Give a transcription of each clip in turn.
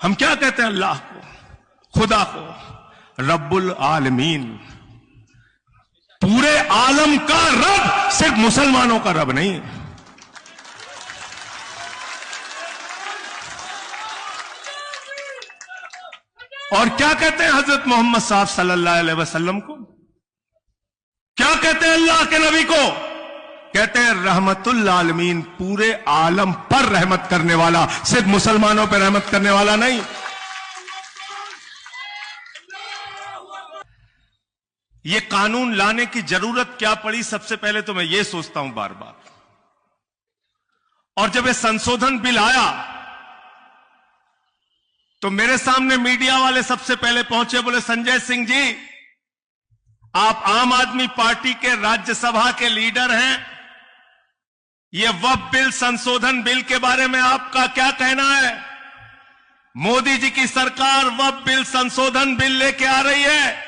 हम क्या कहते हैं अल्लाह को, खुदा को? रब्बुल आलमीन, पूरे आलम का रब, सिर्फ मुसलमानों का रब नहीं। और क्या कहते हैं हजरत मोहम्मद साहब सल्लल्लाहु अलैहि वसल्लम को? क्या कहते हैं अल्लाह के नबी को? कहते हैं रहमतुल आलमीन, पूरे आलम पर रहमत करने वाला, सिर्फ मुसलमानों पर रहमत करने वाला नहीं। ये कानून लाने की जरूरत क्या पड़ी? सबसे पहले तो मैं ये सोचता हूं बार बार, और जब ये संशोधन बिल आया तो मेरे सामने मीडिया वाले सबसे पहले पहुंचे, बोले संजय सिंह जी, आप आम आदमी पार्टी के राज्यसभा के लीडर हैं, ये वक्फ बिल संशोधन बिल के बारे में आपका क्या कहना है? मोदी जी की सरकार वक्फ बिल संशोधन बिल लेके आ रही है,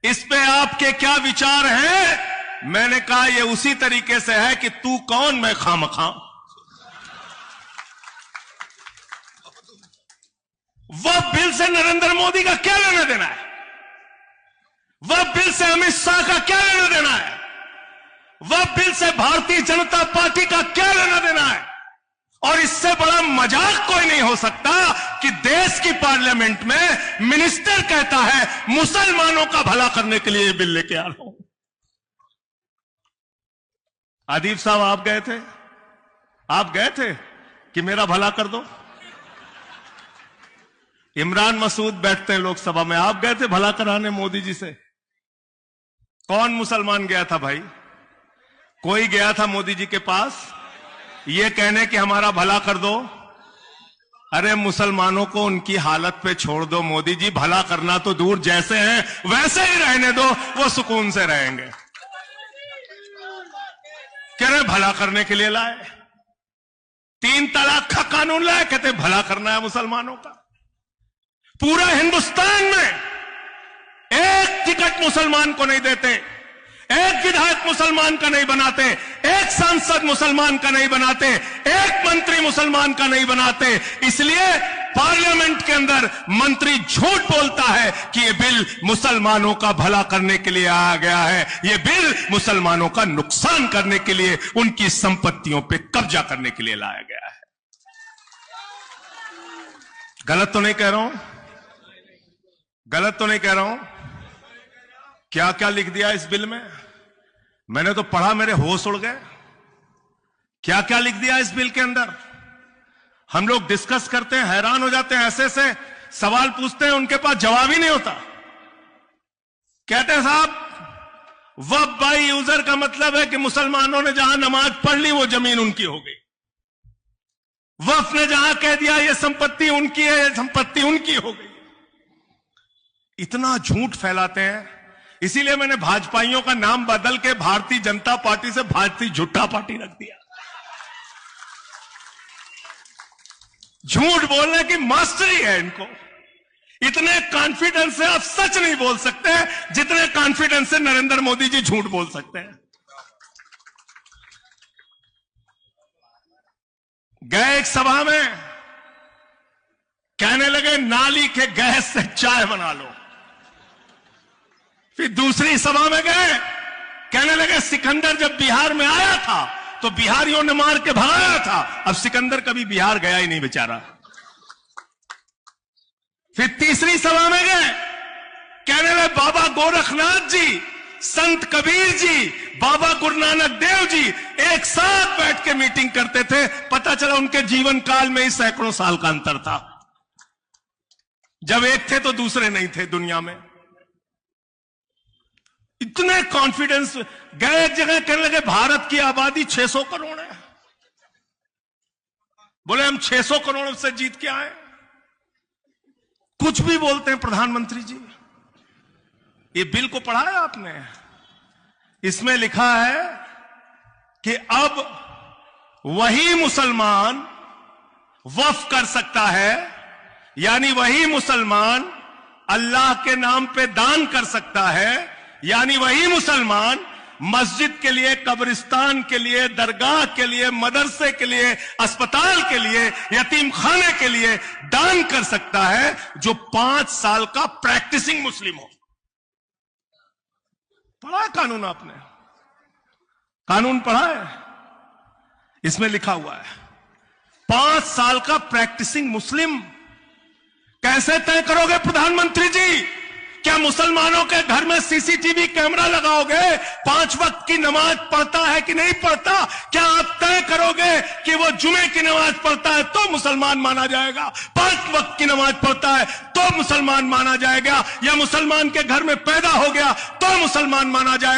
इस पे आपके क्या विचार हैं? मैंने कहा ये उसी तरीके से है कि तू कौन मैं खामखा। वक्फ बिल से नरेंद्र मोदी का क्या लेना देना है? वक्फ बिल से अमित शाह का क्या लेना देना है? वक्फ बिल से भारतीय जनता पार्टी का क्या लेना देना है? और इससे बड़ा मजाक कोई नहीं हो सकता कि देश की पार्लियामेंट में मिनिस्टर कहता है मुसलमानों का भला करने के लिए ये बिल लेके आ रहा हूं। आदिब साहब, आप गए थे? आप गए थे कि मेरा भला कर दो? इमरान मसूद बैठते हैं लोकसभा में, आप गए थे भला कराने मोदी जी से? कौन मुसलमान गया था भाई? कोई गया था मोदी जी के पास ये कहने कि हमारा भला कर दो? अरे मुसलमानों को उनकी हालत पे छोड़ दो मोदी जी, भला करना तो दूर, जैसे हैं वैसे ही रहने दो, वो सुकून से रहेंगे। कह रहे भला करने के लिए लाए, 3 तलाक का कानून लाए, कहते भला करना है मुसलमानों का। पूरा हिंदुस्तान में एक टिकट मुसलमान को नहीं देते, एक विधायक मुसलमान का नहीं बनाते, एक सांसद मुसलमान का नहीं बनाते, एक मंत्री मुसलमान का नहीं बनाते। इसलिए पार्लियामेंट के अंदर मंत्री झूठ बोलता है कि यह बिल मुसलमानों का भला करने के लिए आया गया है, यह बिल मुसलमानों का नुकसान करने के लिए, उनकी संपत्तियों पे कब्जा करने के लिए लाया गया है। गलत तो नहीं कह रहा हूं? गलत तो नहीं कह रहा हूं? क्या क्या लिख दिया इस बिल में? मैंने तो पढ़ा, मेरे होश उड़ गए। क्या क्या लिख दिया इस बिल के अंदर? हम लोग डिस्कस करते हैं, हैरान हो जाते हैं, ऐसे ऐसे सवाल पूछते हैं, उनके पास जवाब ही नहीं होता। कहते हैं साहब वक्फ बाय यूजर का मतलब है कि मुसलमानों ने जहां नमाज पढ़ ली वो जमीन उनकी हो गई। वक्फ ने जहां कह दिया ये संपत्ति उनकी है, ये संपत्ति उनकी हो गई। इतना झूठ फैलाते हैं। इसीलिए मैंने भाजपाइयों का नाम बदल के भारतीय जनता पार्टी से भारतीय झूठा पार्टी रख दिया। झूठ बोलने की मास्टरी है इनको। इतने कॉन्फिडेंस से आप सच नहीं बोल सकते जितने कॉन्फिडेंस से नरेंद्र मोदी जी झूठ बोल सकते हैं। गए एक सभा में, कहने लगे नाली के गैस से चाय बना लो। फिर दूसरी सभा में गए, कहने लगे सिकंदर जब बिहार में आया था तो बिहारियों ने मार के भगाया था, अब सिकंदर कभी बिहार गया ही नहीं बेचारा। फिर तीसरी सभा में गए, कहने लगे बाबा गोरखनाथ जी, संत कबीर जी, बाबा गुरु नानक देव जी एक साथ बैठ के मीटिंग करते थे। पता चला उनके जीवन काल में ही सैकड़ों साल का अंतर था। जब एक थे तो दूसरे नहीं थे दुनिया में। इतने कॉन्फिडेंस। गए एक जगह कहने लगे भारत की आबादी 600 करोड़ है। बोले हम 600 करोड़ से जीत के आए। कुछ भी बोलते हैं प्रधानमंत्री जी। ये बिल को पढ़ा है आपने? इसमें लिखा है कि अब वही मुसलमान वक्फ कर सकता है, यानी वही मुसलमान अल्लाह के नाम पे दान कर सकता है, यानी वही मुसलमान मस्जिद के लिए, कब्रिस्तान के लिए, दरगाह के लिए, मदरसे के लिए, अस्पताल के लिए, यतीम खाने के लिए दान कर सकता है जो 5 साल का प्रैक्टिसिंग मुस्लिम हो। पढ़ा कानून आपने? कानून पढ़ा है? इसमें लिखा हुआ है 5 साल का प्रैक्टिसिंग मुस्लिम। कैसे तय करोगे प्रधानमंत्री जी? क्या मुसलमानों के घर में सीसीटीवी कैमरा लगाओगे? 5 वक्त की नमाज पढ़ता है कि नहीं पढ़ता? क्या आप तय करोगे कि वो जुमे की नमाज पढ़ता है तो मुसलमान माना जाएगा, 5 वक्त की नमाज पढ़ता है तो मुसलमान माना जाएगा, या मुसलमान के घर में पैदा हो गया तो मुसलमान माना जाएगा?